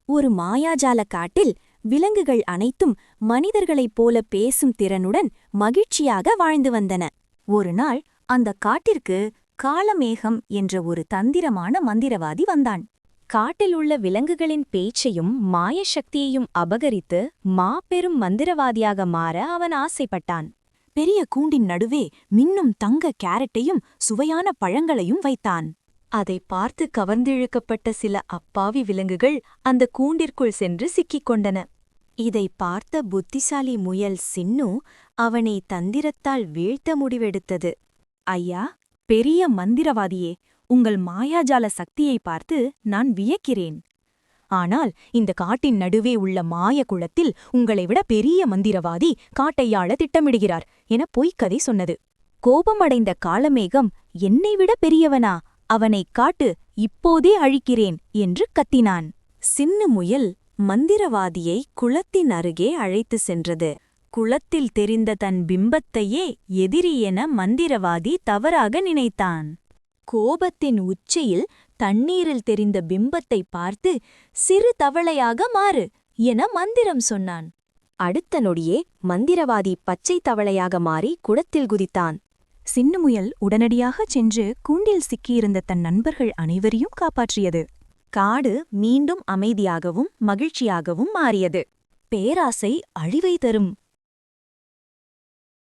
ஒரு மாயாஜால காட்டில் விலங்குகள் அனைத்தும் மனிதர்களைப் போல பேசும் திறனுடன் மகிழ்ச்சியாக வாழ்ந்து வந்தன. ஒருநாள் அந்த காட்டிற்கு காளமேகம் என்ற ஒரு தந்திரமான மந்திரவாதி வந்தான். காட்டில் உள்ள விலங்குகளின் பேச்சையும் மாயசக்தியையும் அபகரித்து மாபெரும் மந்திரவாதியாக மாற அவன் ஆசைப்பட்டான். பெரிய கூண்டின் நடுவே மின்னும் தங்க கேரட்டையும் சுவையான பழங்களையும் வைத்தான். அதை பார்த்து கவர்ந்திழுக்கப்பட்ட சில அப்பாவி விலங்குகள் அந்த கூண்டிற்குள் சென்று சிக்கிக் கொண்டன. இதை பார்த்த புத்திசாலி முயல் சின்னு அவனை தந்திரத்தால் வீழ்த்த முடிவெடுத்தது. ஐயா, பெரிய மந்திரவாதியே, உங்கள் மாயாஜால சக்தியை பார்த்து நான் வியக்கிறேன். ஆனால் இந்த காட்டின் நடுவே உள்ள மாய குளத்தில் உங்களை விட பெரிய மந்திரவாதி காட்டையாள திட்டமிடுகிறார் என பொய்க்கதை சொன்னது. கோபமடைந்த காளமேகம், என்னை விட பெரியவனா? அவனைக் காட்டு, இப்போதே அழிக்கிறேன் என்று கத்தினான். சின்னு முயல் மந்திரவாதியை குளத்தின் அருகே அழைத்து சென்றது. குளத்தில் தெரிந்த தன் பிம்பத்தையே எதிரி என மந்திரவாதி தவறாக நினைத்தான். கோபத்தின் உச்சியில் தண்ணீரில் தெரிந்த பிம்பத்தை பார்த்து, சிறு தவளையாக மாறு என மந்திரம் சொன்னான். அடுத்த நொடியே மந்திரவாதி பச்சை தவளையாக மாறி குளத்தில் குதித்தான். சின்னமுயல் உடனடியாகச் சென்று கூண்டில் சிக்கியிருந்த தன் நண்பர்கள் அனைவரையும் காப்பாற்றியது. காடு மீண்டும் அமைதியாகவும் மகிழ்ச்சியாகவும் மாறியது. பேராசை அழிவை தரும்